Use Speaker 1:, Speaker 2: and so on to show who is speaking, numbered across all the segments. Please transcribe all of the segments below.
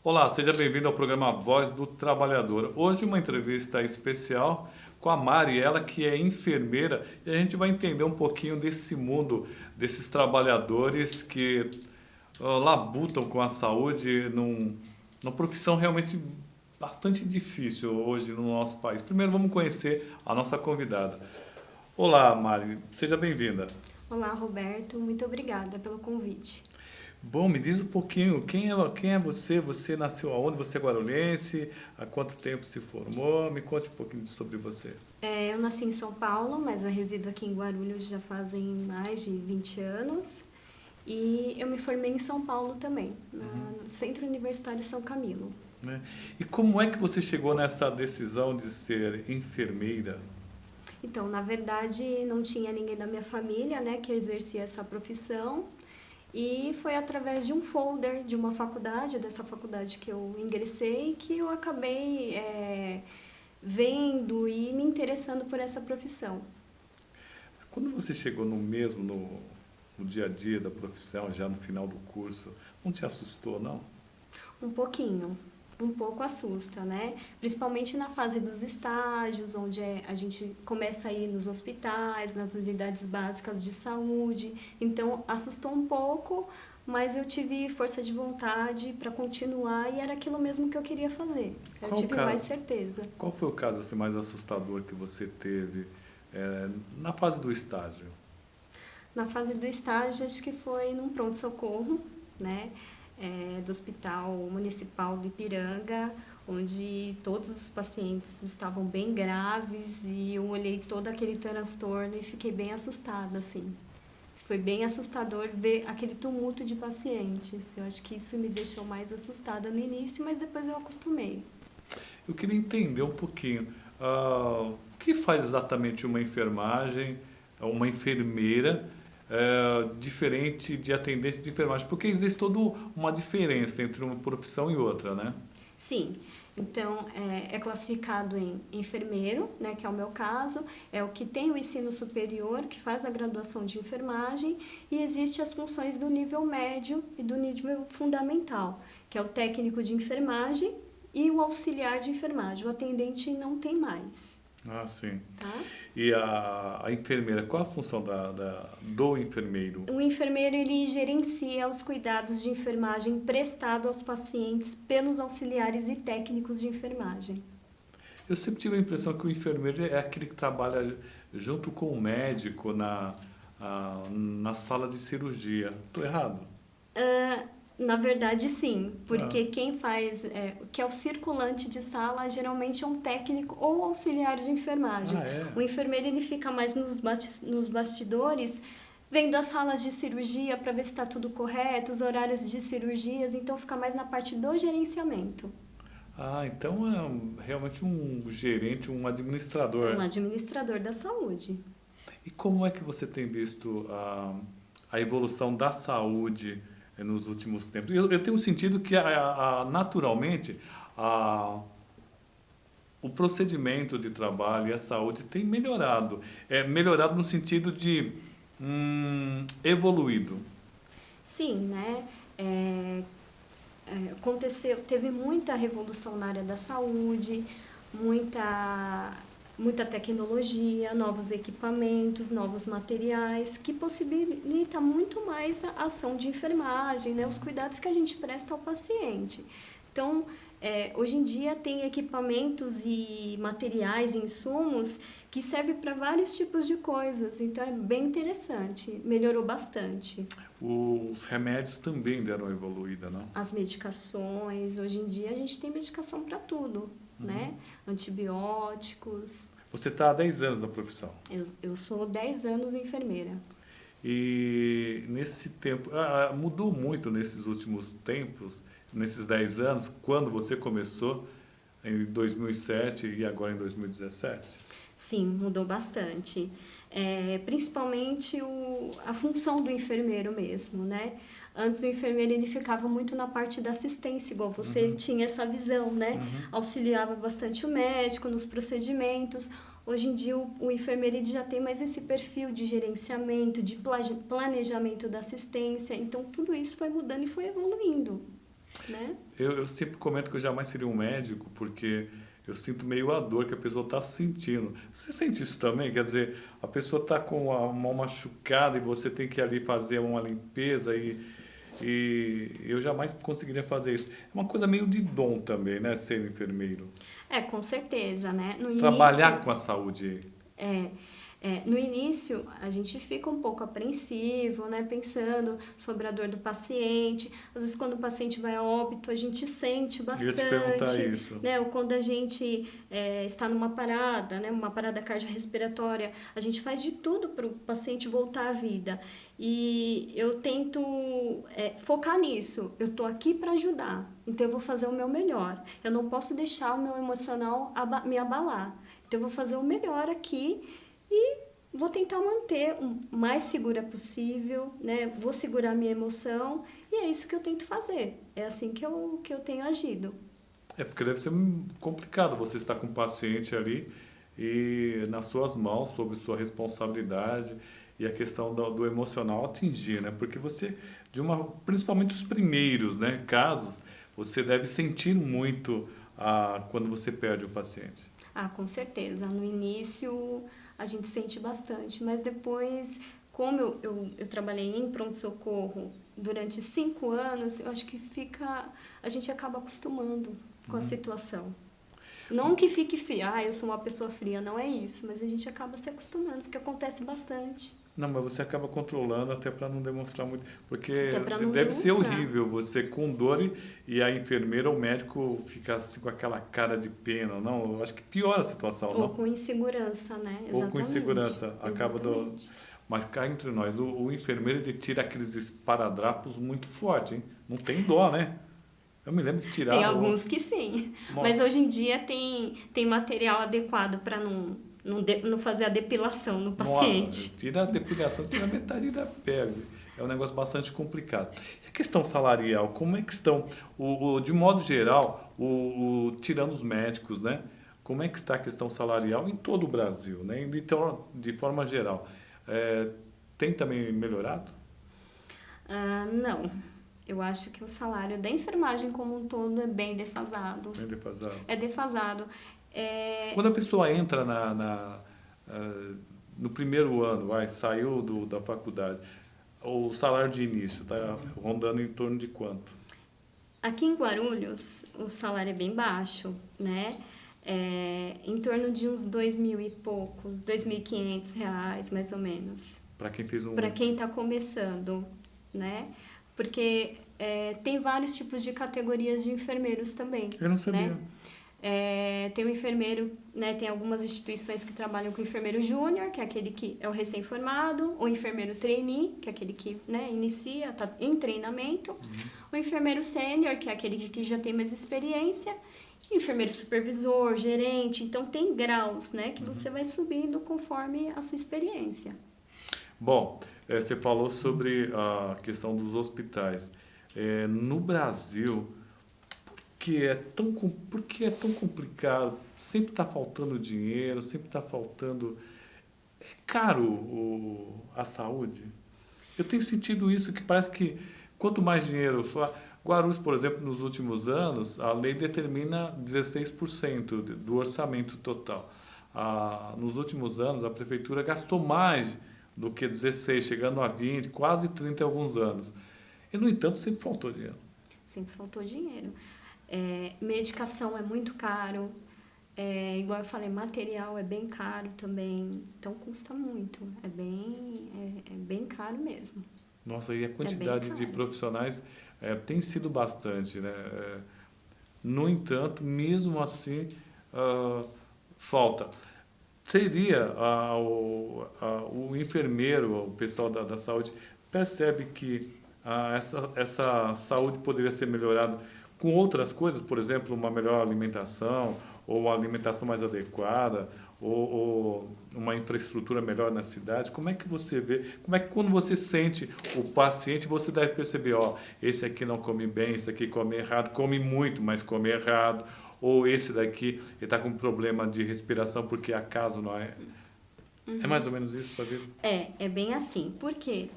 Speaker 1: Olá, seja bem-vindo ao programa Voz do Trabalhador. Hoje uma entrevista especial com a Mari, ela que é enfermeira, e a gente vai entender um pouquinho desse mundo, desses trabalhadores que labutam com a saúde numa profissão realmente bastante difícil hoje no nosso país. Primeiro vamos conhecer a nossa convidada. Olá, Mari, seja bem-vinda.
Speaker 2: Olá, Roberto. Muito obrigada pelo convite.
Speaker 1: Bom, me diz um pouquinho, quem é você? Você nasceu aonde? Você é guarulhense? Há quanto tempo se formou? Me conte um pouquinho sobre você.
Speaker 2: Eu nasci em São Paulo, mas eu resido aqui em Guarulhos já fazem mais de 20 anos. E eu me formei em São Paulo também, no Centro Universitário São Camilo.
Speaker 1: Né? E como é que você chegou nessa decisão de ser enfermeira?
Speaker 2: Então, na verdade, não tinha ninguém da minha família, né, que exercia essa profissão. E foi através de um folder de uma faculdade, dessa faculdade que eu ingressei, que eu acabei vendo e me interessando por essa profissão.
Speaker 1: Quando você chegou no dia a dia da profissão, já no final do curso, não te assustou, não?
Speaker 2: Um pouquinho, um pouco assusta, né? Principalmente na fase dos estágios, onde a gente começa a ir nos hospitais, nas unidades básicas de saúde. Então, assustou um pouco, mas eu tive força de vontade para continuar e era aquilo mesmo que eu queria fazer. Eu tive mais certeza.
Speaker 1: Qual foi o caso assim, mais assustador que você teve na fase do estágio?
Speaker 2: Na fase do estágio, acho que foi num pronto-socorro, né? Do Hospital Municipal do Ipiranga, onde todos os pacientes estavam bem graves e eu olhei todo aquele transtorno e fiquei bem assustada, assim. Foi bem assustador ver aquele tumulto de pacientes. Eu acho que isso me deixou mais assustada no início, mas depois eu acostumei.
Speaker 1: Eu queria entender um pouquinho, o que faz exatamente uma enfermeira, diferente de atendente de enfermagem? Porque existe toda uma diferença entre uma profissão e outra, né?
Speaker 2: Sim, então é classificado em enfermeiro, né, que é o meu caso, é o que tem o ensino superior, que faz a graduação de enfermagem, e existe as funções do nível médio e do nível fundamental, que é o técnico de enfermagem e o auxiliar de enfermagem. O atendente não tem mais.
Speaker 1: Ah, sim.
Speaker 2: Tá?
Speaker 1: E a enfermeira, qual a função do enfermeiro?
Speaker 2: O enfermeiro ele gerencia os cuidados de enfermagem prestado aos pacientes pelos auxiliares e técnicos de enfermagem.
Speaker 1: Eu sempre tive a impressão que o enfermeiro é aquele que trabalha junto com o médico na sala de cirurgia. Estou errado?
Speaker 2: Na verdade, sim,
Speaker 1: Ah,
Speaker 2: porque quem faz, que é o circulante de sala, geralmente é um técnico ou auxiliar de enfermagem.
Speaker 1: é?
Speaker 2: O enfermeiro ele fica mais nos bastidores, vendo as salas de cirurgia para ver se está tudo correto, os horários de cirurgias, então fica mais na parte do gerenciamento.
Speaker 1: Ah, então é realmente um gerente, um
Speaker 2: É
Speaker 1: administrador.
Speaker 2: um administrador da saúde.
Speaker 1: E como é que você tem visto a evolução da saúde nos últimos tempos? Eu tenho sentido que naturalmente a, o procedimento de trabalho e a saúde tem melhorado. É melhorado no sentido de evoluído.
Speaker 2: Sim, né? Teve muita revolução na área da saúde, muita tecnologia, novos equipamentos, novos materiais, que possibilita muito mais a ação de enfermagem, né? Os cuidados que a gente presta ao paciente. Então, hoje em dia tem equipamentos e materiais e insumos que servem para vários tipos de coisas, então é bem interessante, melhorou bastante.
Speaker 1: Os remédios também deram uma evoluída, não?
Speaker 2: As medicações, hoje em dia a gente tem medicação para tudo, né? Antibióticos.
Speaker 1: Você está há 10 anos na profissão.
Speaker 2: Eu sou 10 anos enfermeira.
Speaker 1: E nesse tempo, mudou muito nesses últimos tempos, nesses 10 anos, quando você começou em 2007 e agora em 2017?
Speaker 2: Sim, mudou bastante. Principalmente a função do enfermeiro mesmo, né? Antes o enfermeiro ele ficava muito na parte da assistência, igual você tinha essa visão, né? Auxiliava bastante o médico nos procedimentos. Hoje em dia o enfermeiro ele já tem mais esse perfil de gerenciamento, de planejamento da assistência. Então tudo isso foi mudando e foi evoluindo. né?
Speaker 1: Eu sempre comento que eu jamais seria um médico, porque eu sinto meio a dor que a pessoa está sentindo. Você sente isso também? Quer dizer, a pessoa está com a mão machucada e você tem que ali fazer uma limpeza e eu jamais conseguiria fazer isso. É uma coisa meio de dom também, né? Ser enfermeiro.
Speaker 2: Com certeza, né? No
Speaker 1: Trabalhar
Speaker 2: início,
Speaker 1: com a saúde.
Speaker 2: é, no início, a gente fica um pouco apreensivo, né? Pensando sobre a dor do paciente. Às vezes, quando o paciente vai a óbito, a gente sente
Speaker 1: Eu ia te perguntar
Speaker 2: bastante,
Speaker 1: isso.
Speaker 2: né? Ou quando a gente está numa parada, né? Uma parada cardiorrespiratória, a gente faz de tudo para o paciente voltar à vida. E eu tento focar nisso. Eu estou aqui para ajudar, então eu vou fazer o meu melhor. Eu não posso deixar o meu emocional me abalar. Então, eu vou fazer o melhor aqui e vou tentar manter o mais segura possível, né? Vou segurar minha emoção e é isso que eu tento fazer. É assim que eu tenho agido.
Speaker 1: É porque deve ser complicado você estar com um paciente ali e nas suas mãos, sob sua responsabilidade e a questão do emocional atingir, né? Porque você, principalmente os primeiros, né, casos, você deve sentir muito quando você perde o paciente.
Speaker 2: Ah, com certeza. No início a gente sente bastante, mas depois, como eu trabalhei em pronto-socorro durante 5 anos, eu acho que a gente acaba acostumando com a situação. Não que fique fria, eu sou uma pessoa fria, não é isso, mas a gente acaba se acostumando, porque acontece bastante.
Speaker 1: Não, mas você acaba controlando até para não demonstrar muito, porque
Speaker 2: Até para não
Speaker 1: deve ser
Speaker 2: demonstrar.
Speaker 1: horrível você com dor e a enfermeira ou o médico ficar assim com aquela cara de pena, não? Eu acho que piora a situação,
Speaker 2: Ou
Speaker 1: não?
Speaker 2: com insegurança, né?
Speaker 1: Ou com insegurança, acaba
Speaker 2: Exatamente.
Speaker 1: Mas cá entre nós, o enfermeiro ele tira aqueles esparadrapos muito forte, hein? Não tem dó, né? Eu me lembro que
Speaker 2: Tem
Speaker 1: tiraram.
Speaker 2: alguns que sim, mas hoje em dia tem material adequado para não fazer a depilação no paciente.
Speaker 1: Nossa, tira a depilação, tira metade da pele. É um negócio bastante complicado. E a questão salarial, como é que estão, de modo geral, tirando os médicos, né? Como é que está a questão salarial em todo o Brasil, né? Então, de forma geral, tem também melhorado?
Speaker 2: Não, eu acho que o salário da enfermagem como um todo é bem defasado.
Speaker 1: Bem defasado.
Speaker 2: É defasado.
Speaker 1: Quando a pessoa entra no primeiro ano, saiu da faculdade, o salário de início está rondando em torno de quanto?
Speaker 2: Aqui em Guarulhos, o salário é bem baixo, né? Em torno de uns 2.000 e poucos, R$ 2.500, mais ou menos.
Speaker 1: Para quem fez
Speaker 2: Para quem está começando, né? Porque tem vários tipos de categorias de enfermeiros também.
Speaker 1: Eu não sabia.
Speaker 2: Né? Tem o enfermeiro, né, tem algumas instituições que trabalham com o enfermeiro júnior, que é aquele que é o recém-formado, o enfermeiro trainee, que é aquele que, né, inicia, está em treinamento, o enfermeiro sênior, que é aquele que já tem mais experiência, e o enfermeiro supervisor, gerente, então tem graus, né, que você vai subindo conforme a sua experiência.
Speaker 1: Bom, você falou sobre a questão dos hospitais. No Brasil, por que é tão complicado? Sempre está faltando dinheiro, sempre está faltando... É caro a saúde? Eu tenho sentido isso, que parece que quanto mais dinheiro... Guarulhos, por exemplo, nos últimos anos, a lei determina 16% do orçamento total. Nos últimos anos, a prefeitura gastou mais do que 16, chegando a 20, quase 30 em alguns anos. E, no entanto, sempre faltou dinheiro.
Speaker 2: Sempre faltou dinheiro. Medicação é muito caro, igual eu falei, material é bem caro também, então custa muito, é bem caro mesmo.
Speaker 1: Nossa, e a quantidade de profissionais tem sido bastante, né? No entanto, mesmo assim, falta. Seria o enfermeiro, o pessoal da saúde, percebe que essa saúde poderia ser melhorada com outras coisas, por exemplo, uma melhor alimentação, ou uma alimentação mais adequada, ou uma infraestrutura melhor na cidade. Como é que você vê, como é que quando você sente o paciente, você deve perceber, esse aqui não come bem, esse aqui come errado, come muito, mas come errado, ou esse daqui está com problema de respiração porque acaso não é. É mais ou menos isso, Fabíola?
Speaker 2: É bem assim, porque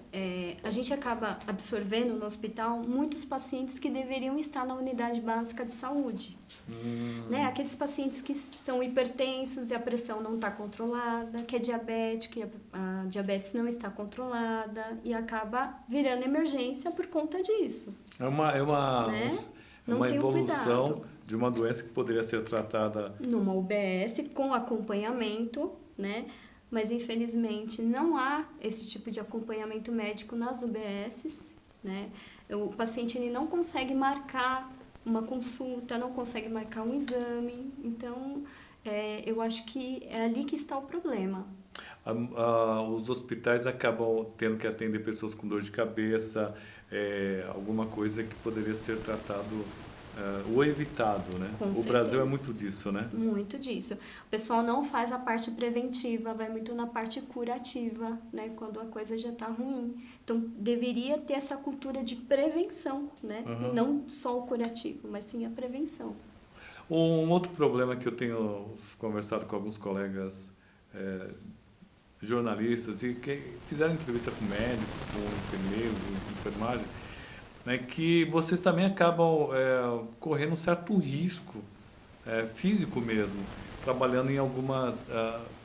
Speaker 2: a gente acaba absorvendo no hospital muitos pacientes que deveriam estar na unidade básica de saúde. Né? Aqueles pacientes que são hipertensos e a pressão não está controlada, que é diabético e a diabetes não está controlada e acaba virando emergência por conta disso.
Speaker 1: É uma evolução
Speaker 2: cuidado.
Speaker 1: De uma doença que poderia ser tratada
Speaker 2: numa UBS com acompanhamento, né? Mas infelizmente não há esse tipo de acompanhamento médico nas UBSs, né? O paciente ele não consegue marcar uma consulta, não consegue marcar um exame, então eu acho que é ali que está o problema.
Speaker 1: Os hospitais acabam tendo que atender pessoas com dor de cabeça, alguma coisa que poderia ser tratado ou evitado, né?
Speaker 2: Com
Speaker 1: o
Speaker 2: certeza.
Speaker 1: Brasil é muito disso, né?
Speaker 2: Muito disso. O pessoal não faz a parte preventiva, vai muito na parte curativa, né? Quando a coisa já está ruim. Então, deveria ter essa cultura de prevenção, né? E não só o curativo, mas sim a prevenção.
Speaker 1: Um outro problema que eu tenho conversado com alguns colegas jornalistas e que fizeram entrevista com médicos, com enfermeiros, enfermagem, né, que vocês também acabam correndo um certo risco físico mesmo, trabalhando em algumas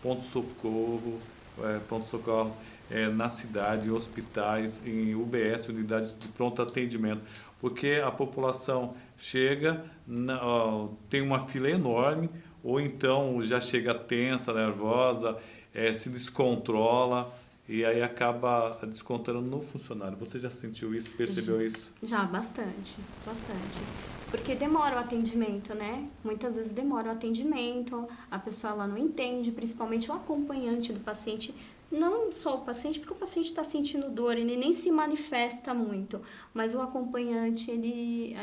Speaker 1: pontos-socorro, na cidade, em hospitais, em UBS, unidades de pronto atendimento, porque a população chega, tem uma fila enorme, ou então já chega tensa, nervosa, se descontrola, e aí acaba descontando no funcionário. Você já sentiu isso, percebeu isso?
Speaker 2: Já, bastante. Porque demora o atendimento, né? Muitas vezes demora o atendimento, a pessoa ela não entende, principalmente o acompanhante do paciente. Não só o paciente, porque o paciente está sentindo dor, ele nem se manifesta muito. Mas o acompanhante,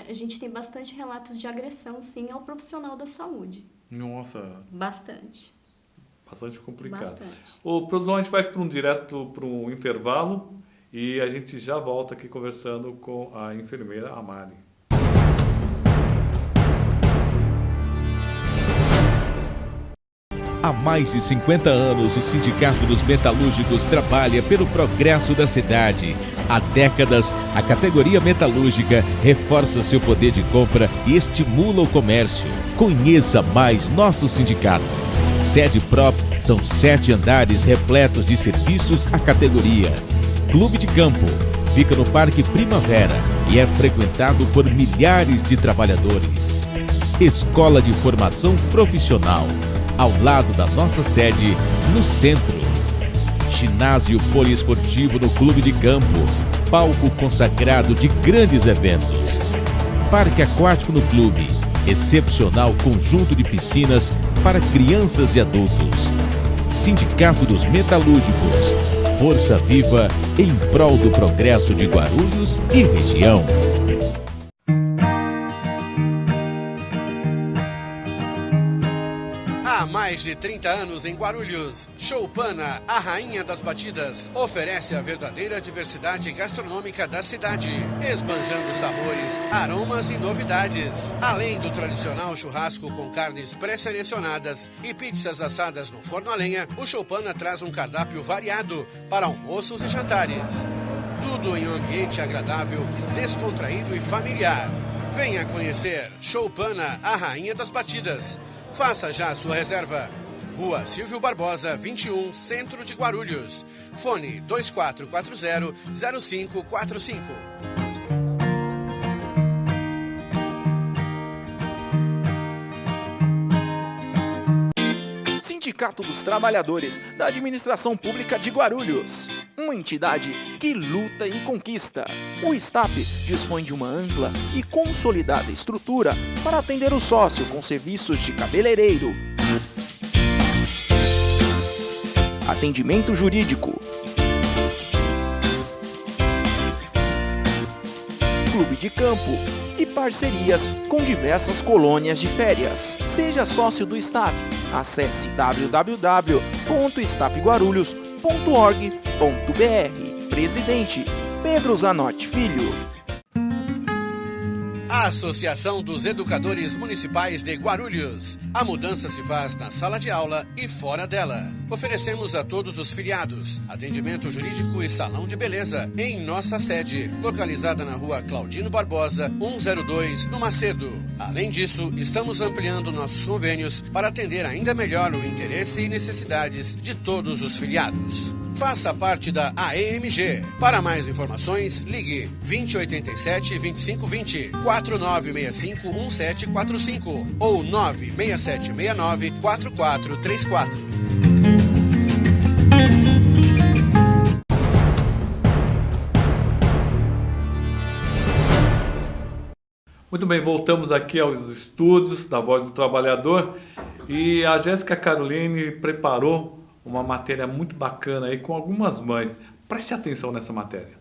Speaker 2: a gente tem bastante relatos de agressão, sim, ao profissional da saúde.
Speaker 1: Nossa!
Speaker 2: Bastante
Speaker 1: complicado.
Speaker 2: Bastante.
Speaker 1: O produção, a gente vai direto para um intervalo e a gente já volta aqui conversando com a enfermeira Amari.
Speaker 3: Há mais de 50 anos, o Sindicato dos Metalúrgicos trabalha pelo progresso da cidade. Há décadas, a categoria metalúrgica reforça seu poder de compra e estimula o comércio. Conheça mais nosso sindicato. Sede própria, são 7 andares repletos de serviços à categoria. Clube de Campo fica no Parque Primavera e é frequentado por milhares de trabalhadores. Escola de Formação Profissional, ao lado da nossa sede, no centro. Ginásio poliesportivo no Clube de Campo, palco consagrado de grandes eventos. Parque aquático no clube, excepcional conjunto de piscinas para crianças e adultos. Sindicato dos Metalúrgicos, força viva em prol do progresso de Guarulhos e região.
Speaker 4: Há mais de 30 anos em Guarulhos, Choupana, a rainha das batidas, oferece a verdadeira diversidade gastronômica da cidade, esbanjando sabores, aromas e novidades. Além do tradicional churrasco com carnes pré-selecionadas e pizzas assadas no forno a lenha, o Choupana traz um cardápio variado para almoços e jantares. Tudo em um ambiente agradável, descontraído e familiar. Venha conhecer Choupana, a rainha das batidas. Faça já a sua reserva. Rua Silvio Barbosa, 21, Centro de Guarulhos. Fone 2440-0545.
Speaker 5: Sindicato dos Trabalhadores da Administração Pública de Guarulhos. Uma entidade que luta e conquista. O STAP dispõe de uma ampla e consolidada estrutura para atender o sócio com serviços de cabeleireiro, atendimento jurídico, clube de campo e parcerias com diversas colônias de férias. Seja sócio do STAP. Acesse www.stapguarulhos.org.br. Presidente Pedro Zanotti Filho.
Speaker 4: Associação dos Educadores Municipais de Guarulhos. A mudança se faz na sala de aula e fora dela. Oferecemos a todos os filiados atendimento jurídico e salão de beleza em nossa sede, localizada na rua Claudino Barbosa, 102, no Macedo. Além disso, estamos ampliando nossos convênios para atender ainda melhor o interesse e necessidades de todos os filiados. Faça parte da AEMG. Para mais informações, ligue 2087 2520, 4965 1745 ou 96769 4434.
Speaker 1: Muito bem, voltamos aqui aos estúdios da Voz do Trabalhador e a Jéssica Caroline preparou uma matéria muito bacana aí com algumas mães. Preste atenção nessa matéria.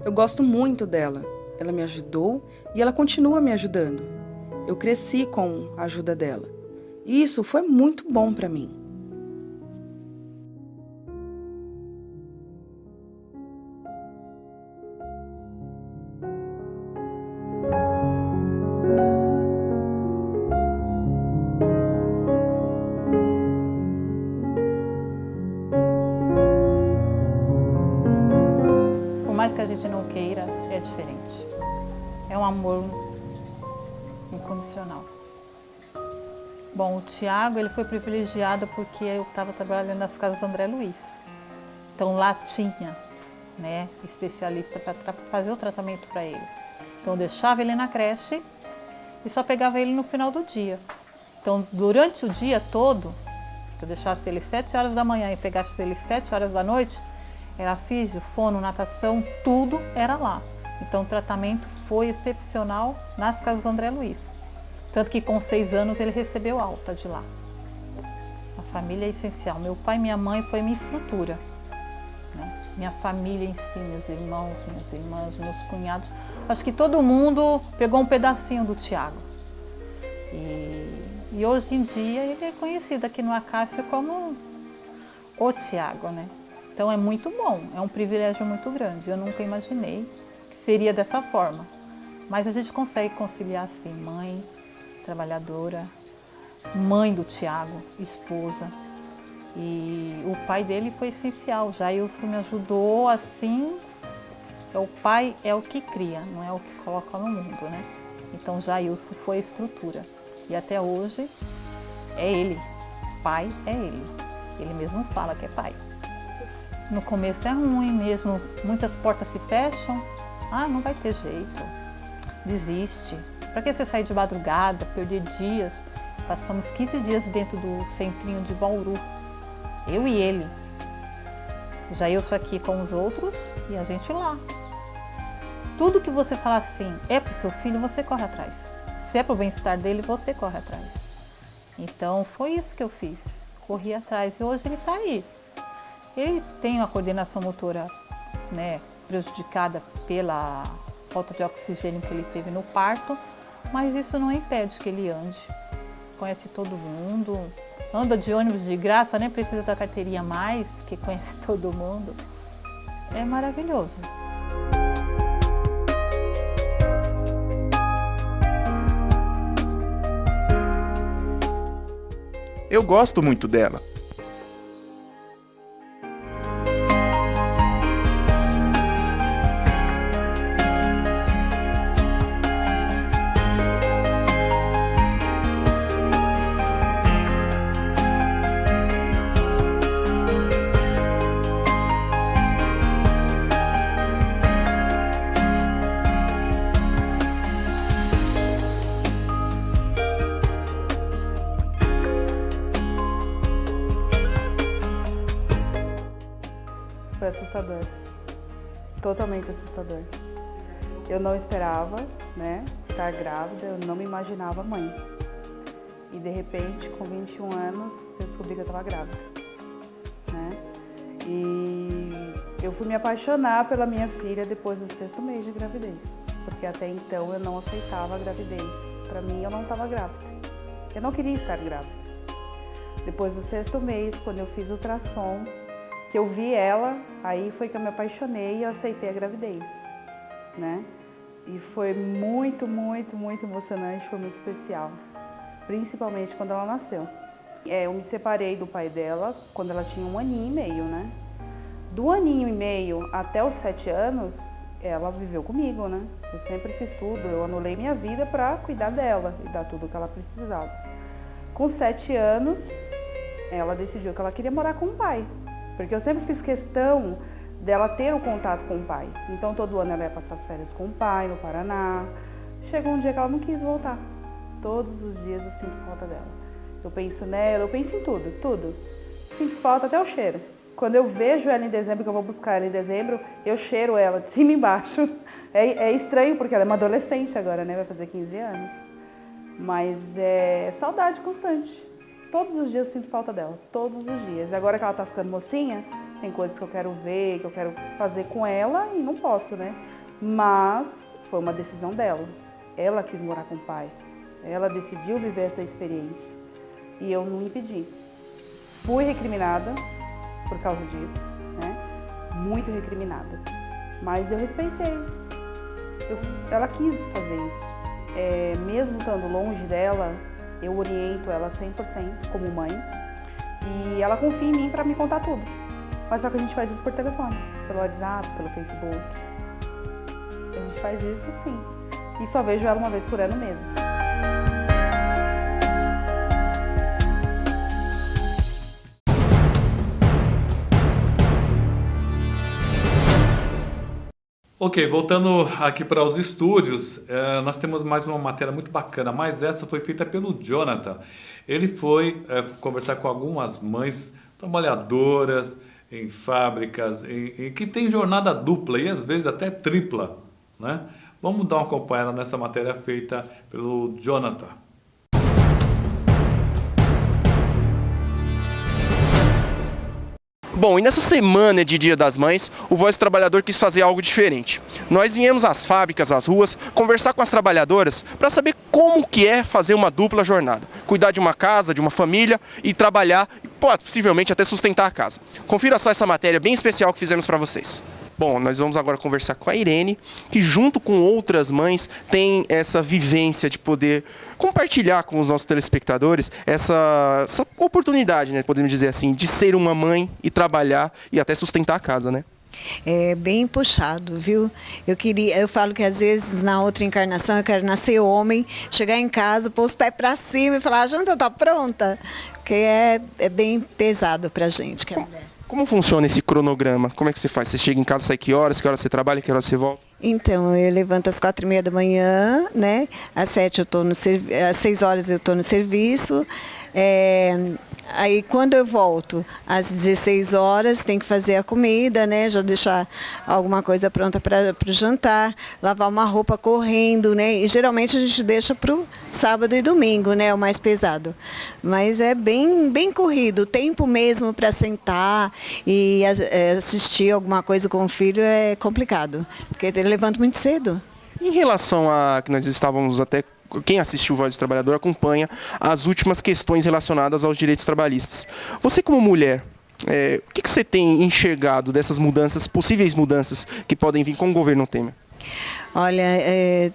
Speaker 6: Eu gosto muito dela. Ela me ajudou e ela continua me ajudando. Eu cresci com a ajuda dela. E isso foi muito bom para mim.
Speaker 7: Por mais que a gente não queira, é diferente. É um amor incondicional. Bom, o Tiago, ele foi privilegiado porque eu estava trabalhando nas casas André Luiz. Então lá tinha, né, especialista para fazer o tratamento para ele. Então eu deixava ele na creche e só pegava ele no final do dia. Então durante o dia todo, se eu deixasse ele 7 horas da manhã e pegasse ele 7 horas da noite, era físio, fono, natação, tudo era lá. Então o tratamento foi excepcional nas casas André Luiz. Tanto que com 6 anos ele recebeu alta de lá. A família é essencial. Meu pai e minha mãe foi minha estrutura, né? Minha família em si, meus irmãos, minhas irmãs, meus cunhados. Acho que todo mundo pegou um pedacinho do Tiago. E hoje em dia ele é conhecido aqui no Acácio como o Tiago, né? Então é muito bom, é um privilégio muito grande. Eu nunca imaginei que seria dessa forma. Mas a gente consegue conciliar assim, mãe, trabalhadora, mãe do Tiago, esposa. E o pai dele foi essencial. Jailson me ajudou assim. O pai é o que cria, não é o que coloca no mundo, né? Então Jailson foi a estrutura. E até hoje é ele pai é ele. Ele mesmo fala que é pai. No começo é ruim mesmo, muitas portas se fecham. Ah, não vai ter jeito, desiste. Para que você sair de madrugada, perder dias? Passamos 15 dias dentro do centrinho de Bauru, eu e ele. Já eu sou aqui com os outros e a gente lá. Tudo que você falar assim, é para o seu filho, você corre atrás. Se é para o bem-estar dele, você corre atrás. Então foi isso que eu fiz, corri atrás e hoje ele está aí. Ele tem uma coordenação motora, né, prejudicada pela falta de oxigênio que ele teve no parto, mas isso não impede que ele ande. Conhece todo mundo, anda de ônibus de graça, nem precisa da carteirinha mais, que conhece todo mundo. É maravilhoso.
Speaker 5: Eu gosto muito dela.
Speaker 8: Foi assustador, totalmente assustador. Eu não esperava, né, estar grávida, eu não me imaginava mãe. E de repente, com 21 anos, eu descobri que eu estava grávida, né? E eu fui me apaixonar pela minha filha depois do 6º mês de gravidez, porque até então eu não aceitava a gravidez. Para mim, eu não estava grávida. Eu não queria estar grávida. Depois do 6º mês, quando eu fiz o ultrassom, que eu vi ela, aí foi que eu me apaixonei e eu aceitei a gravidez, né? E foi muito, muito, muito emocionante, foi muito especial, principalmente quando ela nasceu. Eu me separei do pai dela quando ela tinha 1 aninho e meio, né? Do 1 aninho e meio até os 7 anos, ela viveu comigo, né? Eu sempre fiz tudo, eu anulei minha vida para cuidar dela e dar tudo o que ela precisava. Com 7 anos, ela decidiu que ela queria morar com o pai. Porque eu sempre fiz questão dela ter o contato com o pai. Então, todo ano ela ia passar as férias com o pai, no Paraná. Chegou um dia que ela não quis voltar. Todos os dias eu sinto falta dela. Eu penso nela, eu penso em tudo, tudo. Sinto falta até o cheiro. Quando eu vejo ela em dezembro, que eu vou buscar ela em dezembro, eu cheiro ela de cima e embaixo. É estranho, porque ela é uma adolescente agora, né? Vai fazer 15 anos. Mas é saudade constante. Todos os dias eu sinto falta dela, todos os dias. Agora que ela tá ficando mocinha, tem coisas que eu quero ver, que eu quero fazer com ela e não posso, né? Mas foi uma decisão dela. Ela quis morar com o pai. Ela decidiu viver essa experiência. E eu não impedi. Fui recriminada por causa disso, né? Muito recriminada. Mas eu respeitei. Ela quis fazer isso. Mesmo estando longe dela, eu oriento ela 100% como mãe e ela confia em mim para me contar tudo. Mas só que a gente faz isso por telefone, pelo WhatsApp, pelo Facebook. A gente faz isso assim. E só vejo ela uma vez por ano mesmo.
Speaker 1: Ok, voltando aqui para os estúdios, nós temos mais uma matéria muito bacana, mas essa foi feita pelo Jonathan. Ele foi conversar com algumas mães trabalhadoras em fábricas, que tem jornada dupla e às vezes até tripla, né? Vamos dar uma acompanhada nessa matéria feita pelo Jonathan.
Speaker 9: Bom, e nessa semana de Dia das Mães, o Voz do Trabalhador quis fazer algo diferente. Nós viemos às fábricas, às ruas, conversar com as trabalhadoras para saber como que é fazer uma dupla jornada. Cuidar de uma casa, de uma família e trabalhar, e possivelmente até sustentar a casa. Confira só essa matéria bem especial que fizemos para vocês. Bom, nós vamos agora conversar com a Irene, que junto com outras mães tem essa vivência de poder compartilhar com os nossos telespectadores essa oportunidade, né, podemos dizer assim, de ser uma mãe e trabalhar e até sustentar a casa, né?
Speaker 10: É bem puxado, viu? Eu falo que às vezes na outra encarnação eu quero nascer homem, chegar em casa, pôr os pés para cima e falar, a janta tá pronta. Porque é bem pesado pra gente.
Speaker 9: Como funciona esse cronograma? Como é que você faz? Você chega em casa, sai que horas você trabalha, que horas você volta?
Speaker 10: Então, eu levanto às 4h30 da manhã, né? Às 6 horas eu estou no serviço. Aí quando eu volto às 16 horas, tem que fazer a comida, né? Já deixar alguma coisa pronta para o jantar, lavar uma roupa correndo, né? E geralmente a gente deixa para o sábado e domingo, né? O mais pesado. Mas é bem corrido. O tempo mesmo para sentar e assistir alguma coisa com o filho é complicado, porque ele levanta muito cedo.
Speaker 9: Em relação a que nós estávamos até... Quem assistiu o Voz do Trabalhador acompanha as últimas questões relacionadas aos direitos trabalhistas. Você como mulher, o que você tem enxergado dessas mudanças, possíveis mudanças que podem vir com o governo Temer?
Speaker 10: Olha,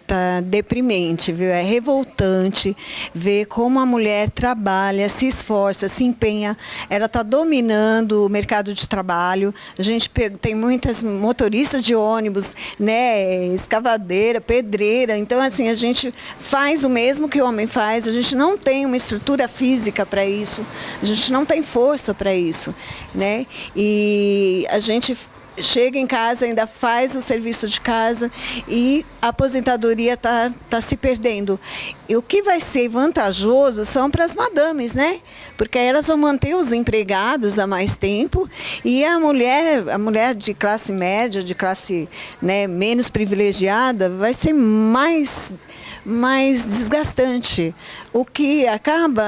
Speaker 10: tá deprimente, viu? É revoltante ver como a mulher trabalha, se esforça, se empenha. Ela está dominando o mercado de trabalho. A gente tem muitas motoristas de ônibus, né? Escavadeira, pedreira. Então, assim, a gente faz o mesmo que o homem faz. A gente não tem uma estrutura física para isso. A gente não tem força para isso, né? E a gente chega em casa, ainda faz o serviço de casa e a aposentadoria tá se perdendo. E o que vai ser vantajoso são para as madames, né? Porque elas vão manter os empregados há mais tempo e a mulher de classe média, de classe, né, menos privilegiada, vai ser mais desgastante, o que acaba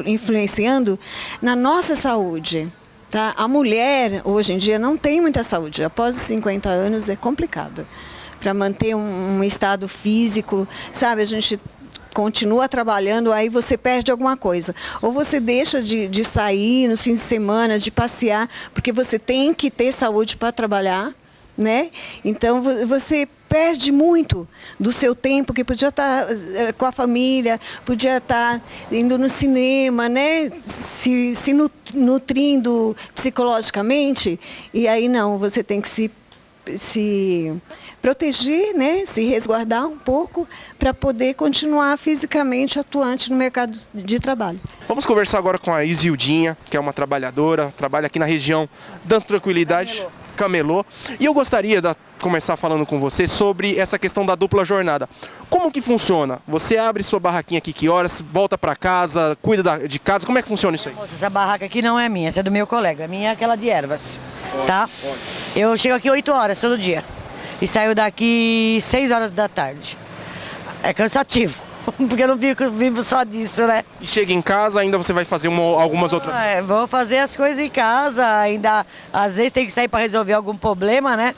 Speaker 10: influenciando na nossa saúde. Tá? A mulher, hoje em dia, não tem muita saúde. Após os 50 anos é complicado. Para manter um estado físico, sabe? A gente continua trabalhando, aí você perde alguma coisa. Ou você deixa de sair nos fins de semana, de passear, porque você tem que ter saúde para trabalhar, né? Então, você perde muito do seu tempo, que podia estar com a família, podia estar indo no cinema, né? Se nutrindo psicologicamente, e aí não, você tem que se proteger, né? Se resguardar um pouco para poder continuar fisicamente atuante no mercado de trabalho.
Speaker 9: Vamos conversar agora com a Isildinha, que é uma trabalhadora, trabalha aqui na região da Tranquilidade, Camelô. E eu gostaria de começar falando com você sobre essa questão da dupla jornada. Como que funciona? Você abre sua barraquinha aqui, que horas, volta para casa, cuida de casa, como é que funciona isso aí?
Speaker 11: Moça, essa barraca aqui não é minha, essa é do meu colega. A minha é aquela de ervas, tá? Eu chego aqui 8 horas todo dia e saio daqui 6 horas da tarde. É cansativo, porque eu não vivo só disso, né?
Speaker 9: E chega em casa, ainda você vai fazer algumas outras...
Speaker 11: Vou fazer as coisas em casa, ainda às vezes tem que sair para resolver algum problema, né?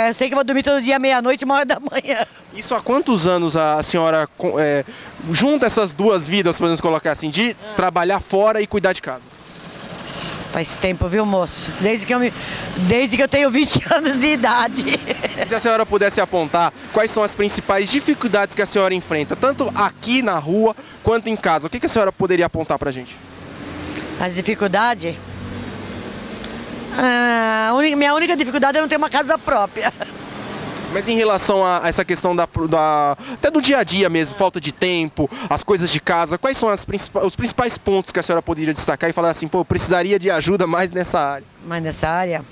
Speaker 11: Eu sei que eu vou dormir todo dia meia-noite, 1h da manhã.
Speaker 9: Isso há quantos anos a senhora junta essas duas vidas, podemos colocar assim, de trabalhar fora e cuidar de casa?
Speaker 11: Faz tempo, viu, moço? Desde que eu tenho 20 anos de idade.
Speaker 9: Se a senhora pudesse apontar quais são as principais dificuldades que a senhora enfrenta, tanto aqui na rua quanto em casa, o que a senhora poderia apontar pra gente?
Speaker 11: As dificuldades? Minha única dificuldade é não ter uma casa própria.
Speaker 9: Mas em relação a essa questão até do dia a dia mesmo, falta de tempo, as coisas de casa, quais são os principais pontos que a senhora poderia destacar e falar assim, pô, eu precisaria de ajuda mais nessa área?
Speaker 11: Mais nessa área?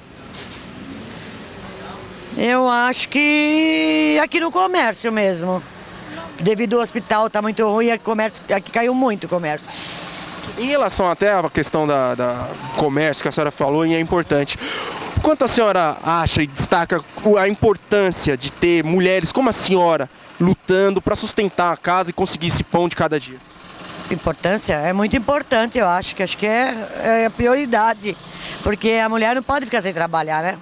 Speaker 11: Eu acho que aqui no comércio mesmo. Devido ao hospital estar muito ruim, aqui caiu muito o comércio.
Speaker 9: Em relação até à questão da comércio que a senhora falou, e é importante, quanto a senhora acha e destaca a importância de ter mulheres como a senhora lutando para sustentar a casa e conseguir esse pão de cada dia?
Speaker 11: Importância? É muito importante, eu acho que é a prioridade, porque a mulher não pode ficar sem trabalhar, né?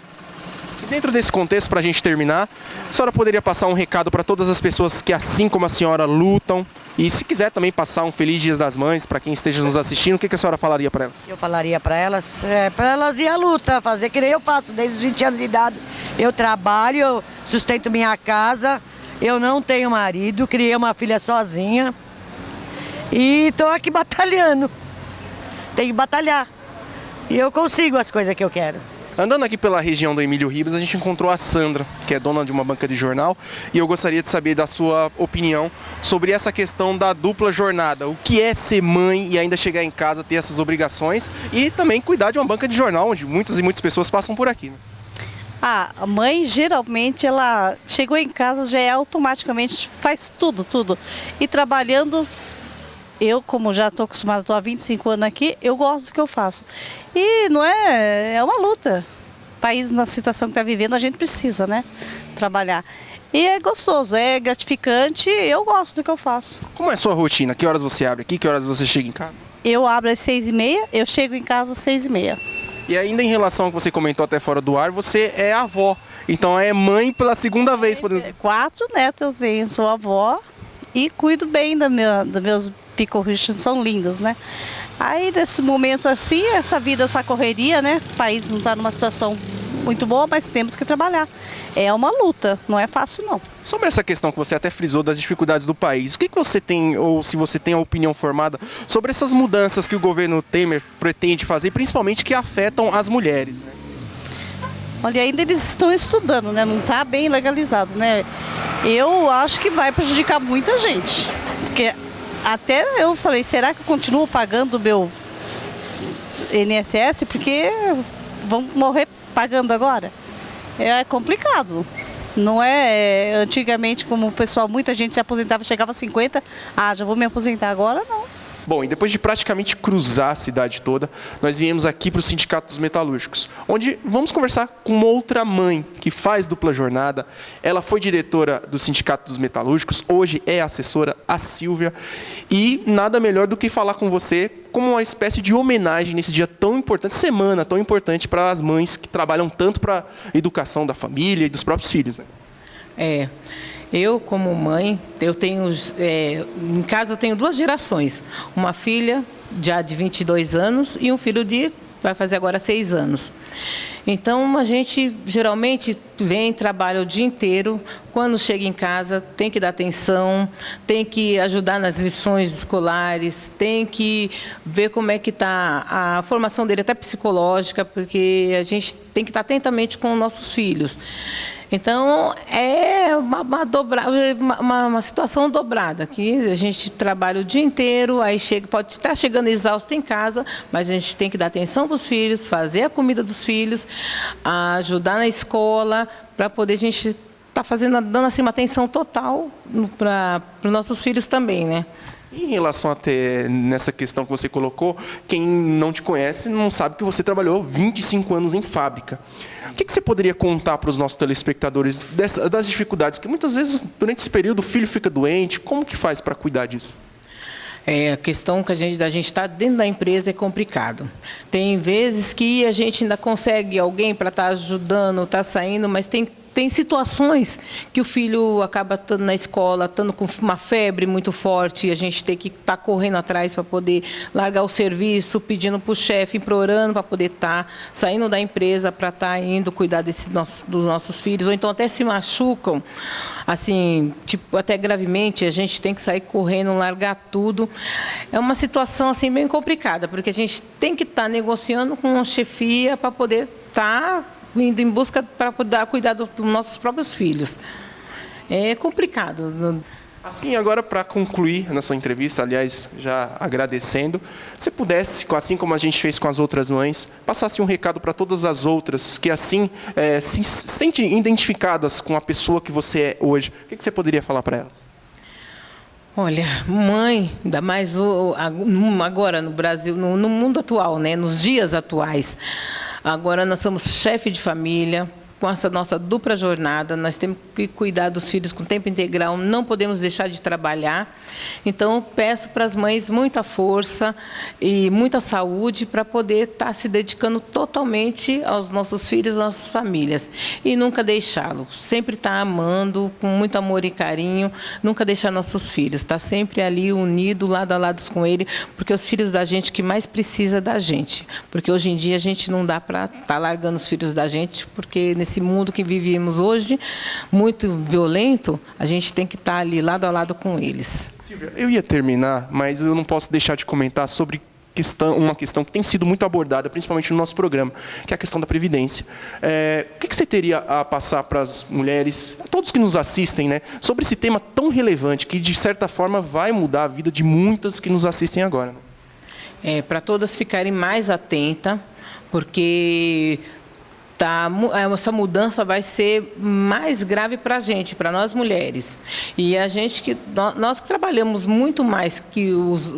Speaker 9: Dentro desse contexto, para a gente terminar, a senhora poderia passar um recado para todas as pessoas que, assim como a senhora, lutam? E se quiser também passar um Feliz Dia das Mães para quem esteja nos assistindo, o que a senhora falaria para elas?
Speaker 11: Eu falaria para elas ir à luta, fazer que nem eu faço desde os 20 anos de idade. Eu trabalho, eu sustento minha casa, eu não tenho marido, criei uma filha sozinha e estou aqui batalhando. Tenho que batalhar e eu consigo as coisas que eu quero.
Speaker 9: Andando aqui pela região do Emílio Ribas, a gente encontrou a Sandra, que é dona de uma banca de jornal, e eu gostaria de saber da sua opinião sobre essa questão da dupla jornada. O que é ser mãe e ainda chegar em casa, ter essas obrigações e também cuidar de uma banca de jornal, onde muitas e muitas pessoas passam por aqui, né?
Speaker 12: A mãe, geralmente, ela chegou em casa, já é automaticamente, faz tudo. E trabalhando, eu, como já estou acostumada, estou há 25 anos aqui, eu gosto do que eu faço. E não é uma luta. O país, na situação que está vivendo, a gente precisa, né? Trabalhar. E é gostoso, é gratificante, eu gosto do que eu faço.
Speaker 9: Como é a sua rotina? Que horas você abre aqui? Que horas você chega em casa?
Speaker 12: Eu abro às 6h30, eu chego em casa às 6h30.
Speaker 9: E ainda em relação ao que você comentou até fora do ar, você é avó. Então é mãe pela segunda vez. Podemos...
Speaker 12: 4 netos eu tenho, sou avó e cuido bem dos meus picorrichos, são lindos, né? Aí nesse momento assim, essa vida, essa correria, né? O país não está numa situação muito boa, mas temos que trabalhar. É uma luta, não é fácil não.
Speaker 9: Sobre essa questão que você até frisou das dificuldades do país, o que você tem, ou se você tem a opinião formada, sobre essas mudanças que o governo Temer pretende fazer, principalmente que afetam as mulheres, né?
Speaker 12: Olha, ainda eles estão estudando, né? Não está bem legalizado, né? Eu acho que vai prejudicar muita gente. Porque até eu falei, será que eu continuo pagando o meu INSS? Porque vão morrer pagando agora? É complicado. Não é antigamente como o pessoal, muita gente se aposentava, chegava a 50, já vou me aposentar agora, não.
Speaker 9: Bom, e depois de praticamente cruzar a cidade toda, nós viemos aqui para o Sindicato dos Metalúrgicos, onde vamos conversar com uma outra mãe que faz dupla jornada. Ela foi diretora do Sindicato dos Metalúrgicos, hoje é assessora, a Silvia, e nada melhor do que falar com você como uma espécie de homenagem nesse dia tão importante, semana tão importante para as mães que trabalham tanto para a educação da família e dos próprios filhos, né?
Speaker 13: Eu, como mãe, em casa eu tenho 2 gerações. Uma filha já de 22 anos e um filho vai fazer agora 6 anos. Então, a gente geralmente vem, trabalha o dia inteiro. Quando chega em casa, tem que dar atenção, tem que ajudar nas lições escolares, tem que ver como é que está a formação dele, até psicológica, porque a gente tem que estar atentamente com os nossos filhos. Então, é uma situação dobrada, que a gente trabalha o dia inteiro, aí pode estar chegando exausto em casa, mas a gente tem que dar atenção para os filhos, fazer a comida dos filhos, ajudar na escola, para poder a gente estar dando assim, uma atenção total para os nossos filhos também, né?
Speaker 9: Em relação até nessa questão que você colocou, quem não te conhece não sabe que você trabalhou 25 anos em fábrica. O que você poderia contar para os nossos telespectadores das dificuldades? Que muitas vezes, durante esse período, o filho fica doente. Como que faz para cuidar disso?
Speaker 13: A questão que da gente estar dentro da empresa é complicado. Tem vezes que a gente ainda consegue alguém para estar ajudando, estar saindo, mas tem situações que o filho acaba estando na escola, estando com uma febre muito forte, e a gente tem que estar correndo atrás para poder largar o serviço, pedindo para o chefe, implorando para poder estar saindo da empresa para estar indo cuidar dos nossos filhos, ou então até se machucam, assim, tipo, até gravemente, a gente tem que sair correndo, largar tudo. É uma situação assim, bem complicada, porque a gente tem que estar negociando com a chefia para poder estar indo em busca para cuidar dos nossos próprios filhos. É complicado.
Speaker 9: Assim, agora para concluir na sua entrevista, aliás, já agradecendo, se pudesse, assim como a gente fez com as outras mães, passasse um recado para todas as outras que assim se sentem identificadas com a pessoa que você é hoje, o que você poderia falar para elas?
Speaker 13: Olha, mãe, ainda mais agora no Brasil, no mundo atual, né, nos dias atuais. Agora nós somos chefe de família, com essa nossa dupla jornada, nós temos que cuidar dos filhos com tempo integral, não podemos deixar de trabalhar. Então, peço para as mães muita força e muita saúde para poder estar se dedicando totalmente aos nossos filhos, às nossas famílias. E nunca deixá-lo, sempre estar amando, com muito amor e carinho, nunca deixar nossos filhos, estar sempre ali unido, lado a lado com ele, porque os filhos da gente que mais precisa da gente. Porque hoje em dia a gente não dá para estar largando os filhos da gente, porque nesse mundo que vivemos hoje, muito violento, a gente tem que estar ali lado a lado com eles.
Speaker 9: Silvia, eu ia terminar, mas eu não posso deixar de comentar sobre uma questão que tem sido muito abordada, principalmente no nosso programa, que é a questão da Previdência. O que você teria a passar para as mulheres, a todos que nos assistem, né, sobre esse tema tão relevante, que de certa forma vai mudar a vida de muitas que nos assistem agora?
Speaker 13: Para todas ficarem mais atentas, porque essa mudança vai ser mais grave para a gente, para nós mulheres. E a gente nós que trabalhamos muito mais que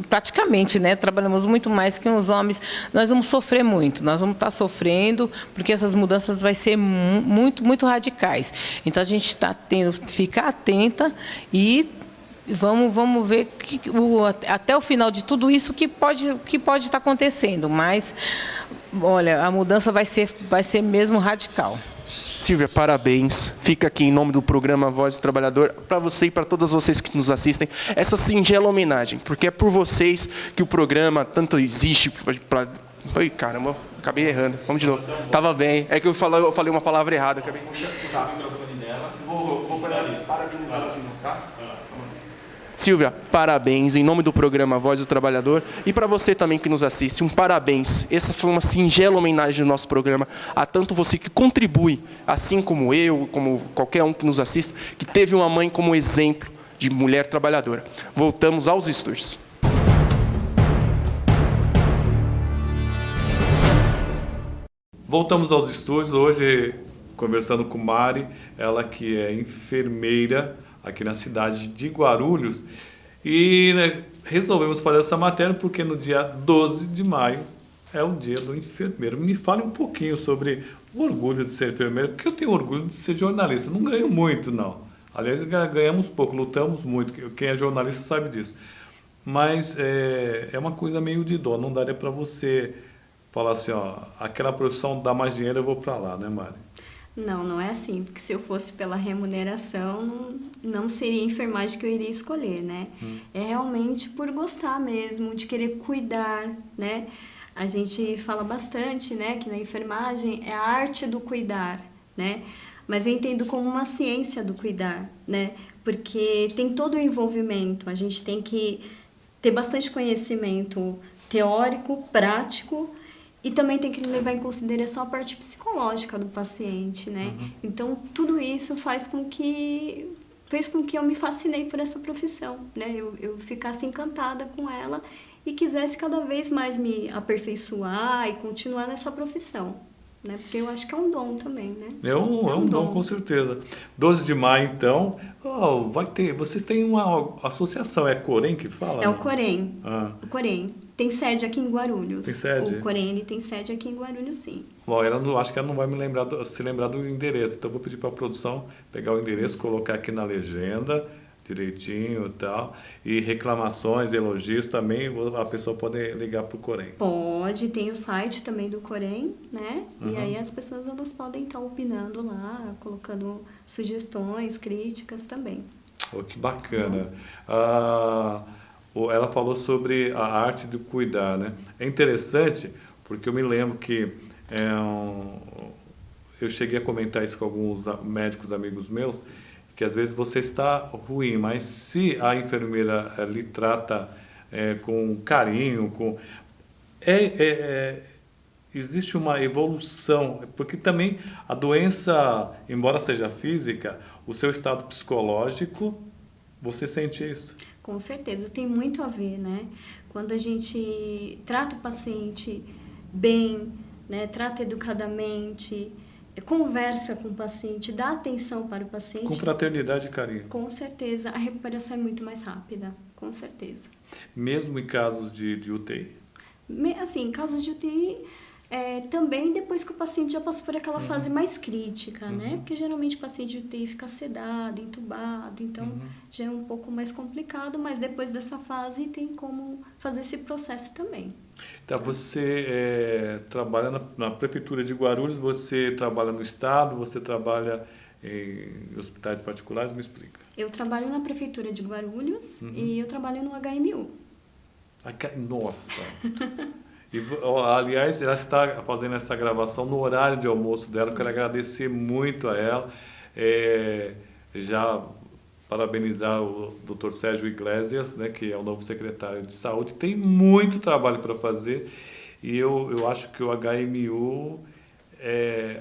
Speaker 13: praticamente, né, trabalhamos muito mais que os homens, nós vamos sofrer muito, nós vamos estar sofrendo, porque essas mudanças vai ser muito, muito radicais. Então a gente está tendo que ficar atenta e vamos ver até o final de tudo isso que pode estar acontecendo, mas olha, a mudança vai ser mesmo radical.
Speaker 9: Silvia, parabéns. Fica aqui em nome do programa Voz do Trabalhador, para você e para todas vocês que nos assistem, essa singela homenagem, porque é por vocês que o programa tanto existe. Ai, caramba, acabei errando. Vamos de novo. Tava bem. É que eu falei uma palavra errada. Acabei de puxar o microfone dela. Vou parabenizar ela de novo, tá? Silvia, parabéns em nome do programa Voz do Trabalhador, e para você também que nos assiste, um parabéns. Essa foi uma singela homenagem do nosso programa a tanto você que contribui, assim como eu, como qualquer um que nos assiste, que teve uma mãe como exemplo de mulher trabalhadora. Voltamos aos estúdios.
Speaker 1: Voltamos aos estúdios, hoje conversando com Mari, ela que é enfermeira aqui na cidade de Guarulhos, e né, resolvemos fazer essa matéria porque no dia 12 de maio é o dia do enfermeiro. Me fale um pouquinho sobre o orgulho de ser enfermeiro, porque eu tenho orgulho de ser jornalista, não ganho muito não, aliás ganhamos pouco, lutamos muito, quem é jornalista sabe disso, mas é uma coisa meio de dó, não daria para você falar assim, ó, aquela profissão dá mais dinheiro, eu vou para lá, né, Mari?
Speaker 2: Não, não é assim, porque se eu fosse pela remuneração, não seria a enfermagem que eu iria escolher, né? É realmente por gostar mesmo, de querer cuidar, né? A gente fala bastante, né, que na enfermagem é a arte do cuidar, né? Mas eu entendo como uma ciência do cuidar, né? Porque tem todo o envolvimento, a gente tem que ter bastante conhecimento teórico, prático, e também tem que levar em consideração a parte psicológica do paciente, né? Então, tudo isso fez com que eu me fascinei por essa profissão, né? Eu ficasse encantada com ela e quisesse cada vez mais me aperfeiçoar e continuar nessa profissão, né? Porque eu acho que é um dom também, né?
Speaker 1: É um dom, com certeza. 12 de maio, então, vocês têm uma associação, é Corém que fala?
Speaker 2: É o Corém, o Corém. Tem sede aqui em Guarulhos.
Speaker 1: Tem sede?
Speaker 2: O Corém, ele tem sede aqui em Guarulhos, sim.
Speaker 1: Bom, acho que ela não vai se lembrar do endereço, então eu vou pedir para a produção pegar o endereço, colocar aqui na legenda, direitinho e tal, e reclamações, elogios também, a pessoa pode ligar para o Corém.
Speaker 2: Pode, tem o site também do Corém, né? E aí as pessoas elas podem estar opinando lá, colocando sugestões, críticas também.
Speaker 1: Oh, que bacana. Ela falou sobre a arte de cuidar, né? É interessante, porque eu me lembro que eu cheguei a comentar isso com alguns médicos amigos meus, que às vezes você está ruim, mas se a enfermeira lhe trata com carinho, existe uma evolução, porque também a doença, embora seja física, o seu estado psicológico, você sente isso?
Speaker 2: Com certeza, tem muito a ver, né? Quando a gente trata o paciente bem, né? Trata educadamente, conversa com o paciente, dá atenção para o paciente.
Speaker 1: Com fraternidade e carinho.
Speaker 2: Com certeza, a recuperação é muito mais rápida, com certeza.
Speaker 1: Mesmo em casos de UTI?
Speaker 2: Assim, em casos de UTI, também depois que o paciente já passou por aquela fase mais crítica, né? Porque geralmente o paciente de UTI fica sedado, entubado, então já é um pouco mais complicado, mas depois dessa fase tem como fazer esse processo também.
Speaker 1: Então, você trabalha na Prefeitura de Guarulhos, você trabalha no Estado, você trabalha em hospitais particulares? Me explica.
Speaker 2: Eu trabalho na Prefeitura de Guarulhos e eu trabalho no HMU.
Speaker 1: Nossa! E, aliás, ela está fazendo essa gravação no horário de almoço dela. Eu quero agradecer muito a ela. Já parabenizar o Dr. Sérgio Iglesias, né, que é o novo secretário de Saúde. Tem muito trabalho para fazer e eu acho que o HMU,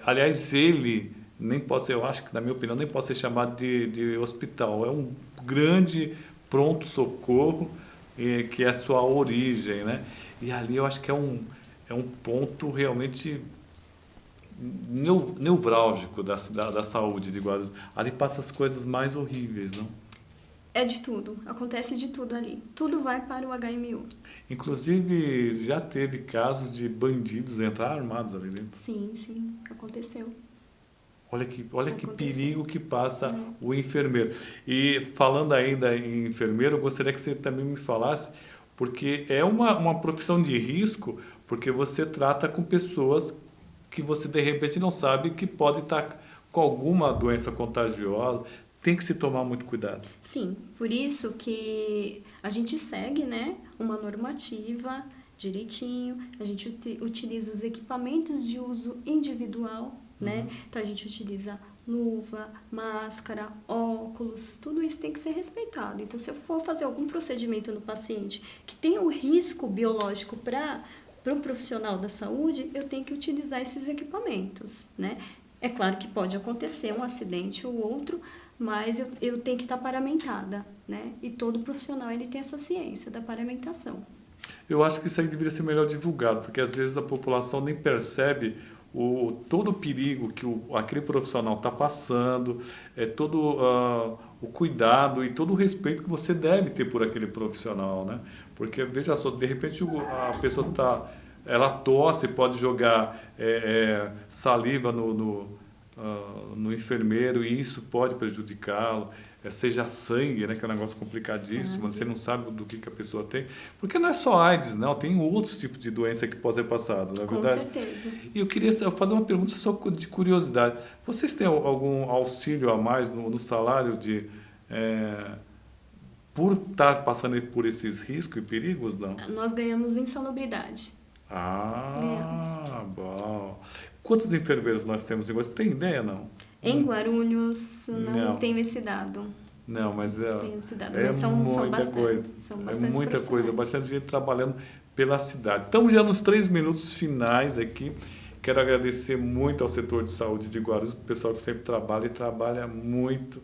Speaker 1: aliás, ele nem pode ser, eu acho que, na minha opinião, nem pode ser chamado de hospital. É um grande pronto-socorro, que é a sua origem, né? E ali eu acho que é um ponto realmente nevrálgico da saúde de Guarulhos. Ali passa as coisas mais horríveis, não?
Speaker 2: É de tudo, acontece de tudo ali. Tudo vai para o HMU.
Speaker 1: Inclusive, já teve casos de bandidos entrar armados ali dentro.
Speaker 2: Sim, sim, aconteceu.
Speaker 1: Olha que perigo que passa o enfermeiro. E falando ainda em enfermeiro, eu gostaria que você também me falasse, porque é uma profissão de risco, porque você trata com pessoas que você de repente não sabe que pode estar com alguma doença contagiosa. Tem que se tomar muito cuidado.
Speaker 2: Sim, por isso que a gente segue, né, uma normativa direitinho, a gente utiliza os equipamentos de uso individual, né? Então a gente utiliza luva, máscara, óculos, tudo isso tem que ser respeitado. Então, se eu for fazer algum procedimento no paciente que tenha um risco biológico para o profissional da saúde, eu tenho que utilizar esses equipamentos, né? É claro que pode acontecer um acidente ou outro, mas eu tenho que estar paramentada, né? E todo profissional ele tem essa ciência da paramentação.
Speaker 1: Eu acho que isso aí deveria ser melhor divulgado, porque às vezes a população nem percebe todo o perigo que aquele profissional está passando, todo o cuidado e todo o respeito que você deve ter por aquele profissional, né? Porque, veja só, de repente a pessoa ela tosse, pode jogar saliva no enfermeiro e isso pode prejudicá-lo, seja sangue, né, que é um negócio complicadíssimo, você não sabe do que a pessoa tem, porque não é só AIDS, não, tem outros tipos de doença que podem ser passadas, na verdade.
Speaker 2: Com certeza.
Speaker 1: E eu queria fazer uma pergunta só de curiosidade, vocês têm algum auxílio a mais no salário por estar passando por esses riscos e perigos, não?
Speaker 2: Nós ganhamos insalubridade.
Speaker 1: Ganhamos. Bom. Quantos enfermeiros nós temos em Guarulhos? Você tem ideia, não?
Speaker 2: Em Guarulhos, não tenho esse dado.
Speaker 1: Não, mas
Speaker 2: tenho esse dado, mas são bastante
Speaker 1: coisa.
Speaker 2: São
Speaker 1: bastante muita coisa, bastante gente trabalhando pela cidade. Estamos já nos 3 minutos finais aqui. Quero agradecer muito ao setor de saúde de Guarulhos, o pessoal que sempre trabalha e trabalha muito.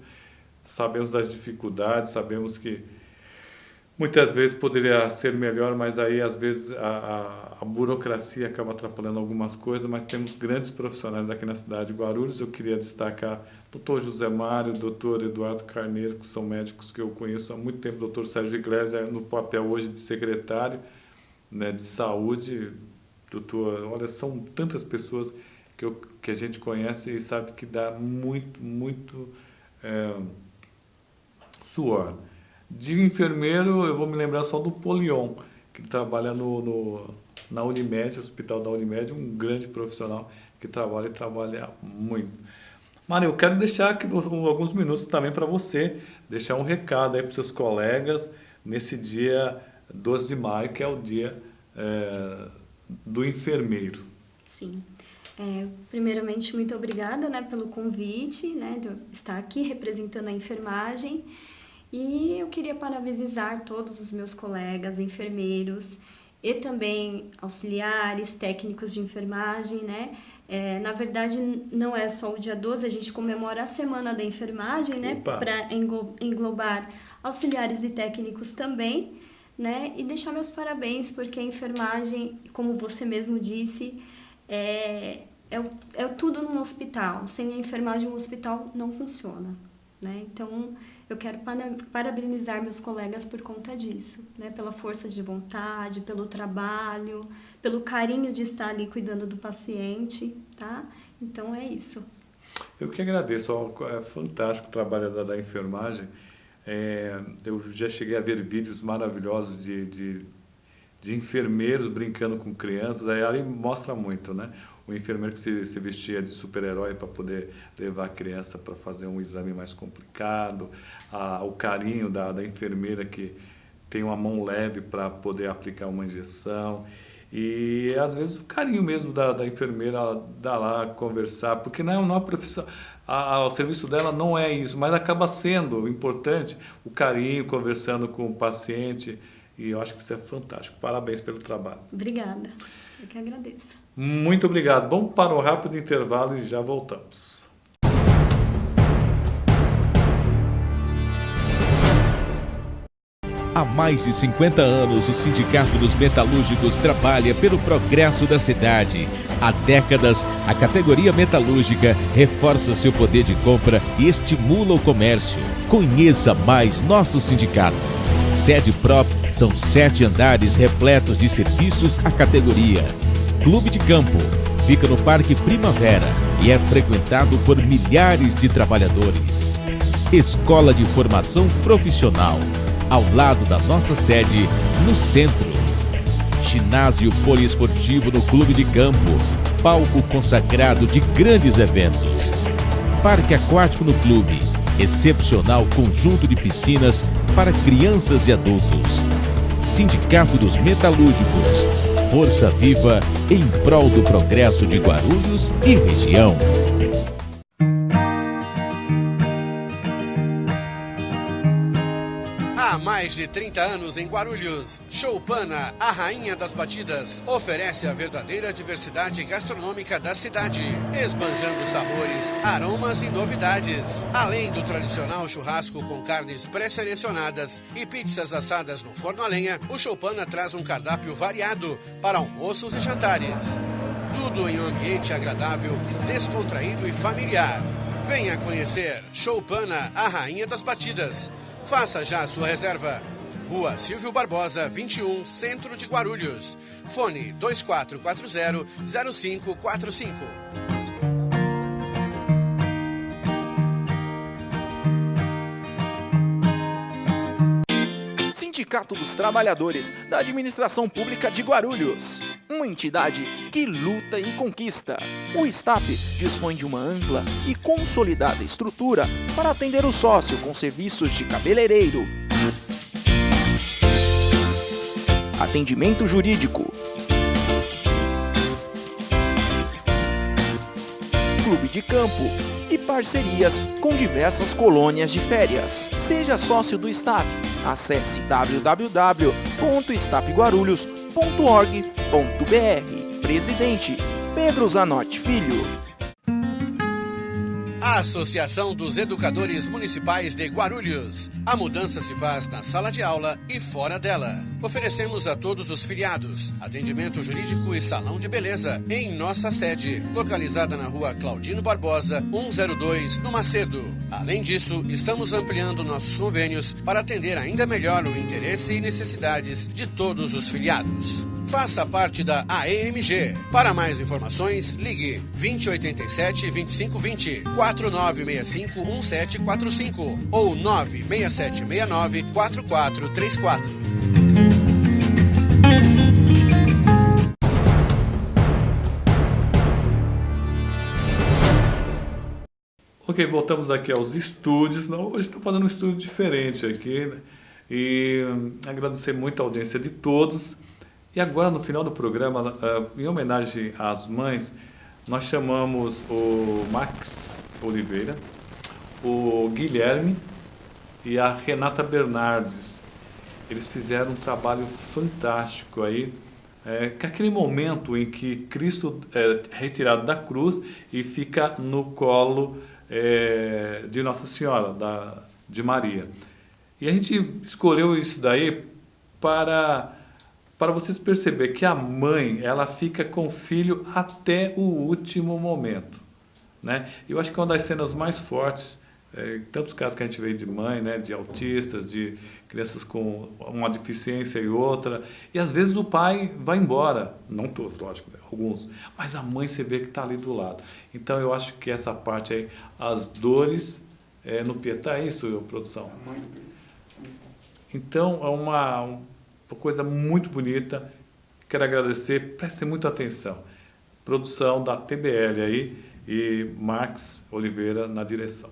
Speaker 1: Sabemos das dificuldades, sabemos que muitas vezes poderia ser melhor, mas aí às vezes a burocracia acaba atrapalhando algumas coisas, mas temos grandes profissionais aqui na cidade de Guarulhos. Eu queria destacar o Dr. José Mário, o Dr. Eduardo Carneiro, que são médicos que eu conheço há muito tempo, o Dr. Sérgio Iglesias, no papel hoje de secretário, né, de saúde. Olha, são tantas pessoas que a gente conhece e sabe que dá muito suor. De enfermeiro, eu vou me lembrar só do Polion, que trabalha na Unimed, Hospital da Unimed, um grande profissional que trabalha muito. Mário, eu quero deixar aqui alguns minutos também para você, deixar um recado aí para os seus colegas nesse dia 12 de maio, que é o dia do enfermeiro.
Speaker 2: Sim. Primeiramente, muito obrigada, né, pelo convite, né, de estar aqui representando a enfermagem. E eu queria parabenizar todos os meus colegas enfermeiros e também auxiliares, técnicos de enfermagem, né? Na verdade, não é só o dia 12, a gente comemora a Semana da Enfermagem, né? Para englobar auxiliares e técnicos também, né? E deixar meus parabéns, porque a enfermagem, como você mesmo disse, é tudo num hospital. Sem a enfermagem, o hospital não funciona, né? Então, eu quero parabenizar meus colegas por conta disso, né? Pela força de vontade, pelo trabalho, pelo carinho de estar ali cuidando do paciente, tá? Então, é isso.
Speaker 1: Eu que agradeço. É fantástico o trabalho da enfermagem. Eu já cheguei a ver vídeos maravilhosos de enfermeiros brincando com crianças. Ali mostra muito, né? O enfermeiro que se vestia de super-herói para poder levar a criança para fazer um exame mais complicado, o carinho da enfermeira que tem uma mão leve para poder aplicar uma injeção. E às vezes o carinho mesmo da enfermeira dar lá, conversar, porque não é uma profissão, o serviço dela não é isso, mas acaba sendo importante o carinho, conversando com o paciente, e eu acho que isso é fantástico. Parabéns pelo trabalho.
Speaker 2: Obrigada, eu que agradeço.
Speaker 1: Muito obrigado. Vamos para um rápido intervalo e já voltamos.
Speaker 3: Há mais de 50 anos, o Sindicato dos Metalúrgicos trabalha pelo progresso da cidade. Há décadas, a categoria metalúrgica reforça seu poder de compra e estimula o comércio. Conheça mais nosso sindicato. Sede própria, são 7 andares repletos de serviços à categoria. Clube de Campo fica no Parque Primavera e é frequentado por milhares de trabalhadores. Escola de Formação Profissional, ao lado da nossa sede, no centro. Ginásio poliesportivo no Clube de Campo, palco consagrado de grandes eventos. Parque aquático no clube, excepcional conjunto de piscinas para crianças e adultos. Sindicato dos Metalúrgicos, força viva em prol do progresso de Guarulhos e região.
Speaker 4: Há mais de 30 anos em Guarulhos, Choupana, a rainha das batidas, oferece a verdadeira diversidade gastronômica da cidade, esbanjando sabores, aromas e novidades. Além do tradicional churrasco com carnes pré-selecionadas e pizzas assadas no forno a lenha, o Choupana traz um cardápio variado para almoços e jantares. Tudo em um ambiente agradável, descontraído e familiar. Venha conhecer Choupana, a rainha das batidas. Faça já a sua reserva. Rua Silvio Barbosa, 21, Centro de Guarulhos. Fone 2440-0545.
Speaker 5: Sindicato dos Trabalhadores da Administração Pública de Guarulhos. Uma entidade que luta e conquista. O STAP dispõe de uma ampla e consolidada estrutura para atender o sócio com serviços de cabeleireiro, atendimento jurídico, clube de campo e parcerias com diversas colônias de férias. Seja sócio do STAP. Acesse www.stapguarulhos.org.br. Presidente Pedro Zanotti Filho.
Speaker 4: Associação dos Educadores Municipais de Guarulhos. A mudança se faz na sala de aula e fora dela. Oferecemos a todos os filiados atendimento jurídico e salão de beleza em nossa sede, localizada na rua Claudino Barbosa, 102, no Macedo. Além disso, estamos ampliando nossos convênios para atender ainda melhor o interesse e necessidades de todos os filiados. Faça parte da AEMG. Para mais informações, ligue 2087-2520, 4965-1745 ou 96769-4434.
Speaker 1: Ok, voltamos aqui aos estúdios. Hoje estou fazendo um estúdio diferente aqui, né? E agradecer muito a audiência de todos. E agora, no final do programa, em homenagem às mães, nós chamamos o Max Oliveira, o Guilherme e a Renata Bernardes. Eles fizeram um trabalho fantástico aí, que é aquele momento em que Cristo é retirado da cruz e fica no colo de Nossa Senhora, de Maria. E a gente escolheu isso daí para vocês perceberem que a mãe, ela fica com o filho até o último momento, né? Eu acho que é uma das cenas mais fortes, tantos casos que a gente vê de mãe, né, de autistas, de crianças com uma deficiência e outra, e às vezes o pai vai embora, não todos, lógico, né, alguns, mas a mãe você vê que está ali do lado. Então eu acho que essa parte aí, as dores no Pietá, é isso, produção? Então é uma coisa muito bonita, quero agradecer, prestem muita atenção. Produção da TBL aí e Max Oliveira na direção.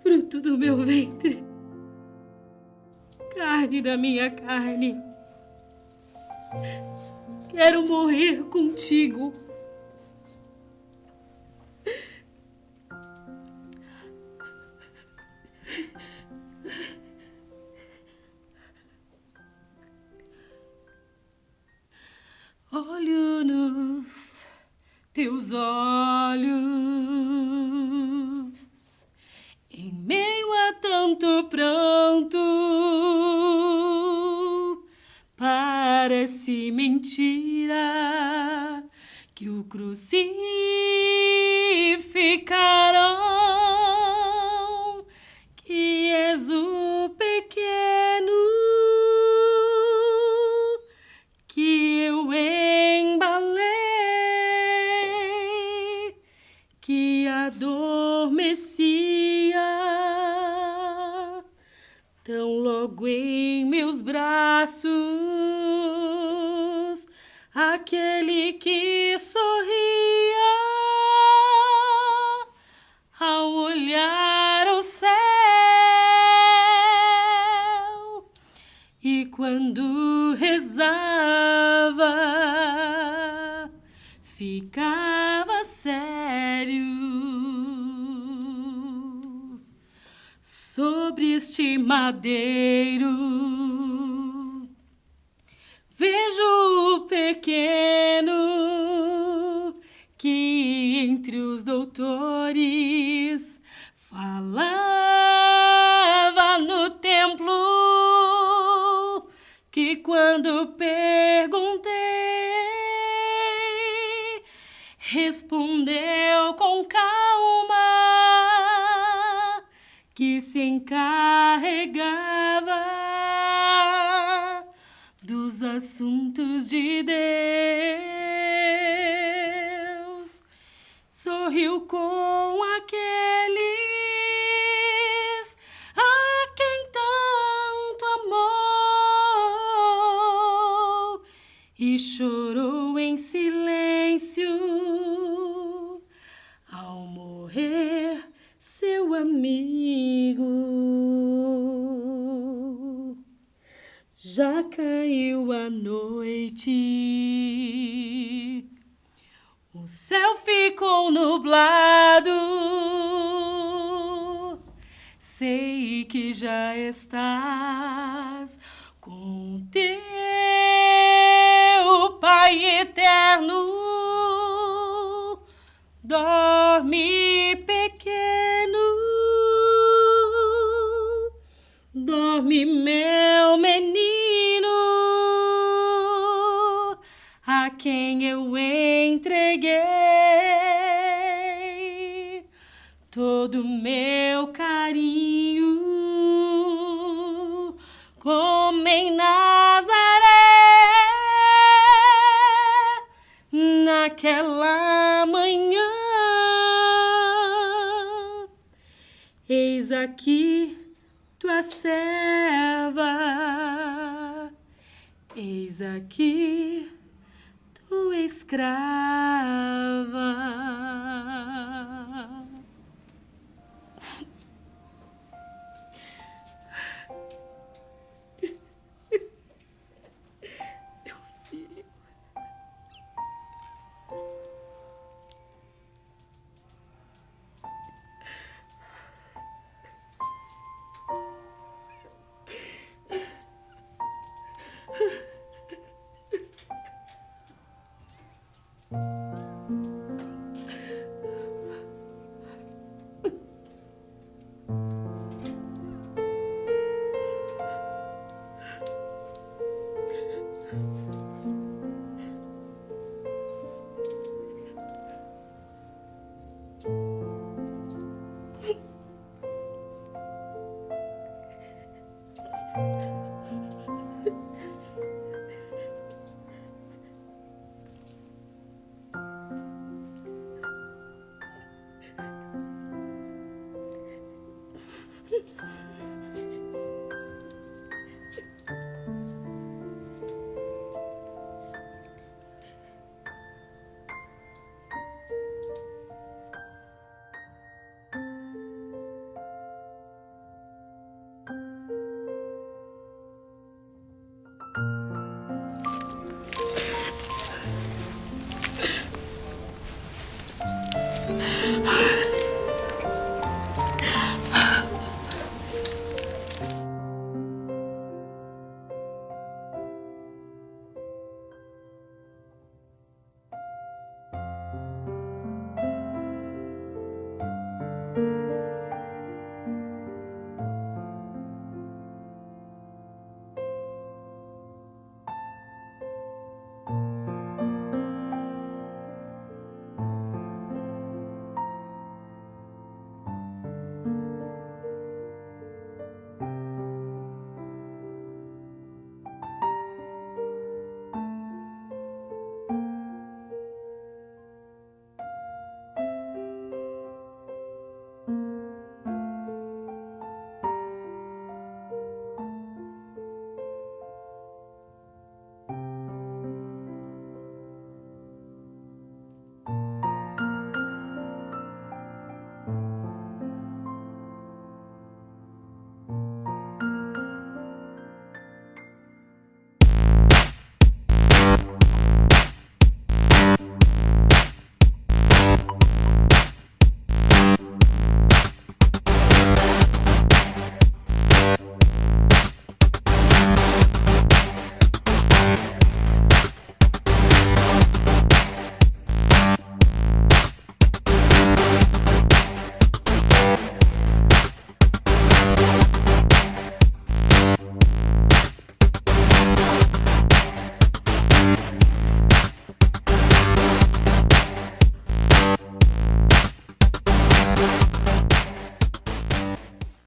Speaker 14: Fruto do meu ventre, carne da minha carne. Quero morrer contigo. Olho nos teus olhos, em meio a tanto pranto, parece mentira que o crucificarão, que és o pequeno que eu embalei, que adormecia tão logo em meus braços, aquele que sorria ao olhar o céu, e quando rezava ficava sério. Sobre este madeiro vejo o pequeno que entre os doutores falava no templo, que quando perguntei respondeu com calma que se encarregava dos assuntos de Deus. Sorriu com aqueles a quem tanto amou e chorou em silêncio ao morrer seu amigo. Já caiu a noite, o céu ficou nublado. Sei que já estás com teu Pai eterno. Dorme, pequeno, dorme, meu menino, a quem eu entreguei todo meu carinho, como em Nazaré, naquela manhã. Eis aqui tua serva, eis aqui tua escrava.